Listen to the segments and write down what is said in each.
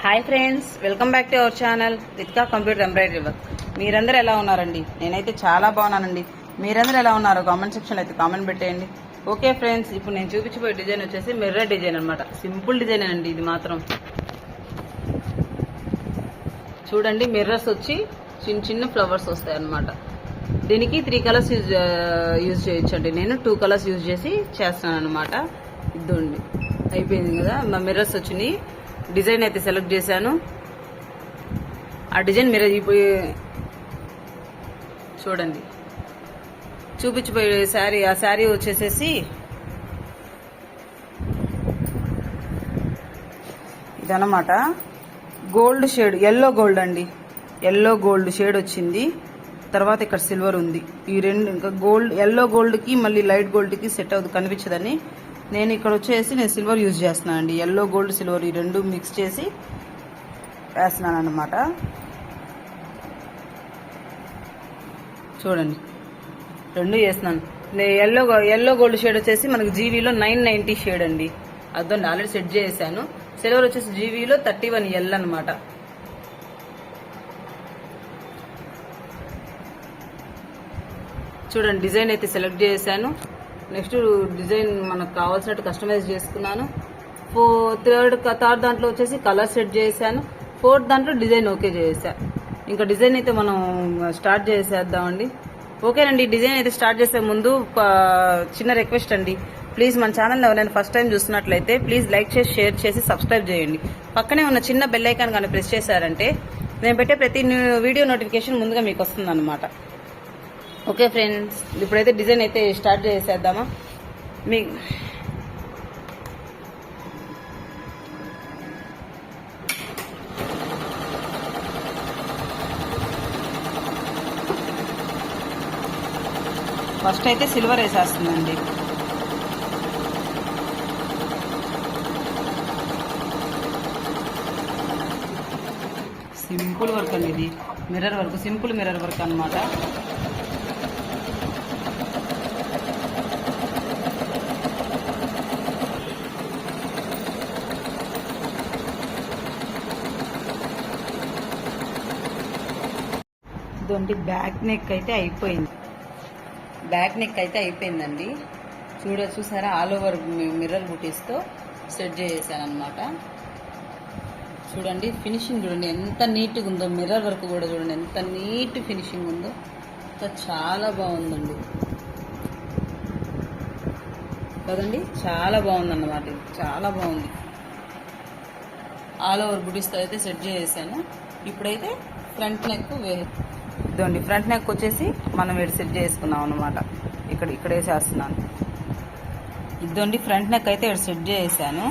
Hi friends, welcome back to our channel Ritika computer embroidery work. మీరందరూ ఎలా ఉన్నారండి? నేనైతే చాలా బాగున్నానండి. మీరందరూ ఎలా ఉన్నారో కామెంట్ సెక్షన్లో అయితే కామెంట్ పెట్టేయండి. ఓకే ఫ్రెండ్స్, ఇప్పుడు నేను చూపించబోయే డిజైన్ వచ్చేసి మిర్రర్ డిజైన్ అనమాట. సింపుల్ డిజైన్ అండి ఇది మాత్రం. చూడండి, మిర్రర్స్ వచ్చి చిన్న చిన్న ఫ్లవర్స్ వస్తాయి అనమాట. దీనికి 3 కలర్స్ యూజ్ చేయొచ్చండి. నేను 2 కలర్స్ యూజ్ చేసి చేస్తున్నాను అనమాట. ఇద్దండి, అయిపోయింది కదా. మా మిర్రర్స్ వచ్చినాయి. డిజైన్ అయితే సెలెక్ట్ చేశాను. ఆ డిజైన్ మీరు చూడండి, చూపించిపోయే శారీ. ఆ శారీ వచ్చేసేసి ఇదన్నమాట. గోల్డ్ షేడ్, ఎల్లో గోల్డ్ అండి. ఎల్లో గోల్డ్ షేడ్ వచ్చింది. తర్వాత ఇక్కడ సిల్వర్ ఉంది. ఈ రెండు ఇంకా గోల్డ్, ఎల్లో గోల్డ్కి మళ్ళీ లైట్ గోల్డ్కి సెట్ అవుతుంది, కనిపించదని నేను ఇక్కడ వచ్చేసి నేను సిల్వర్ యూజ్ చేస్తున్నాను అండి. ఎల్లో గోల్డ్ సిల్వర్ ఈ రెండు మిక్స్ చేసి వేస్తున్నాను అన్నమాట. చూడండి, రెండు వేస్తున్నాను. ఎల్లో గోల్డ్ షేడ్ వచ్చేసి మనకు జీవీలో 990 షేడ్ అండి. అదండి, ఆల్రెడీ సెట్ చేశాను. సిల్వర్ వచ్చేసి జీవీలో 31L అనమాట. చూడండి, డిజైన్ అయితే సెలెక్ట్ చేశాను. నెక్స్ట్ డిజైన్ మనకు కావాల్సినట్టు కస్టమైజ్ చేసుకున్నాను. థర్డ్ దాంట్లో వచ్చేసి కలర్ సెట్ చేశాను. 4th దాంట్లో డిజైన్ ఓకే చేశాను. ఇంకా డిజైన్ అయితే మనం స్టార్ట్ చేసేద్దామండి. ఓకేనండి, డిజైన్ అయితే స్టార్ట్ చేసే ముందు చిన్న రిక్వెస్ట్ అండి. ప్లీజ్ మన ఛానల్ ఎవరైనా ఫస్ట్ టైం చూస్తున్నట్లయితే ప్లీజ్ లైక్ చేసి, షేర్ చేసి, సబ్స్క్రైబ్ చేయండి. పక్కనే ఉన్న చిన్న బెల్ ఐకాన్ కానీ ప్రెస్ చేశారంటే నేను పెట్టే ప్రతి వీడియో నోటిఫికేషన్ ముందుగా మీకు వస్తుంది అనమాట. ఓకే ఫ్రెండ్స్, ఇప్పుడైతే డిజైన్ అయితే స్టార్ట్ చేసేద్దామా. ఫస్ట్ అయితే సిల్వర్ వేసేస్తుందండి. సింపుల్ వర్క్ అండి ఇది. Mirror work, simple mirror work అనమాట. ఇదండి, బ్యాక్ నెక్ అయితే అయిపోయింది. బ్యాక్ నెక్ అయితే అయిపోయిందండి. చూసారా, ఆల్ ఓవర్ మిర్రర్ బుటీస్తో సెట్ చేసేసాను అనమాట. చూడండి, ఫినిషింగ్ చూడండి ఎంత నీట్గా ఉందో. మిర్రర్ వర్క్ కూడా చూడండి ఎంత నీట్ ఫినిషింగ్ ఉందో. చాలా బాగుందండి కదండి, చాలా బాగుందన్నమాట. ఇది చాలా బాగుంది. ఆల్ ఓవర్ బుటీస్తో అయితే సెట్ చేసేసాను. ఇప్పుడైతే ఫ్రంట్ నెక్ ఇదండి, ఫ్రంట్ నెక్ వచ్చేసి మనం ఇక్కడ సెట్ చేసుకున్నాం అనమాట. ఇక్కడ వేసేస్తున్నాను. ఇదండి, ఫ్రంట్ నెక్ అయితే ఇక్కడ సెట్ చేసాను.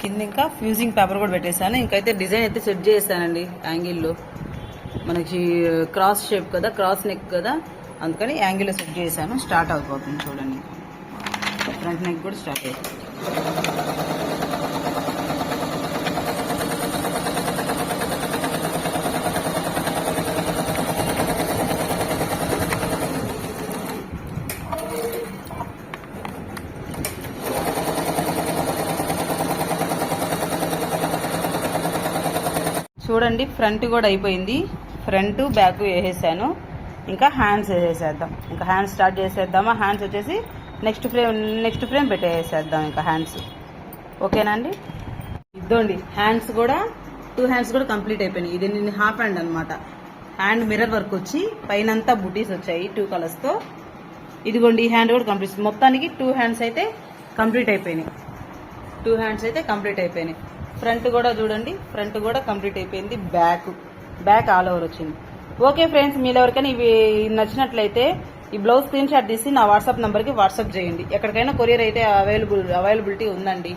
కింద ఇంకా ఫ్యూజింగ్ పేపర్ కూడా పెట్టేశాను. ఇంకైతే డిజైన్ అయితే సెట్ చేసానండి. యాంగిల్లో మనకి క్రాస్ షేప్ కదా, క్రాస్ నెక్ కదా, అందుకని యాంగిల్లో సెట్ చేశాను. స్టార్ట్ అయిపోతుంది చూడండి. ఫ్రంట్ నెక్ కూడా స్టార్ట్ అయిపోతుంది. చూడండి, ఫ్రంట్ కూడా అయిపోయింది. ఫ్రంట్ బ్యాక్ వేసేసాను. ఇంకా హ్యాండ్స్ వేసేద్దాం. ఇంకా హ్యాండ్స్ స్టార్ట్ చేసేద్దామా. హ్యాండ్స్ వచ్చేసి నెక్స్ట్ ఫ్రేమ్ పెట్టేసేద్దాం. ఇంకా హ్యాండ్స్ ఓకేనా అండి. ఇద్దండి, హ్యాండ్స్ కూడా 2 హ్యాండ్స్ కూడా కంప్లీట్ అయిపోయినాయి. ఇది నేను హాఫ్ హ్యాండ్ అనమాట. హ్యాండ్ మిర్రర్ వర్క్ వచ్చి పైనంతా బుటీస్ వచ్చాయి 2 కలర్స్తో. ఇదిగోండి, ఈ హ్యాండ్ కూడా కంప్లీట్. మొత్తానికి 2 హ్యాండ్స్ అయితే కంప్లీట్ అయిపోయినాయి. 2 హ్యాండ్స్ అయితే కంప్లీట్ అయిపోయినాయి. ఫ్రంట్ కూడా చూడండి, ఫ్రంట్ కూడా కంప్లీట్ అయిపోయింది. బ్యాక్ ఆల్ ఓవర్ వచ్చింది. ఓకే ఫ్రెండ్స్, మీరు ఎవరికైనా ఇవి నచ్చినట్లయితే ఈ బ్లౌజ్ స్క్రీన్ షాట్ తీసి నా వాట్సాప్ నెంబర్కి వాట్సాప్ చేయండి. ఎక్కడికైనా కొరియర్ అయితే అవైలబిలిటీ ఉందండి.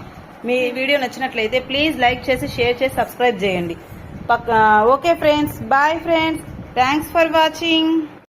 మీ వీడియో నచ్చినట్లయితే ప్లీజ్ లైక్ చేసి, షేర్ చేసి, సబ్స్క్రైబ్ చేయండి. Okay friends, bye friends, thanks for watching.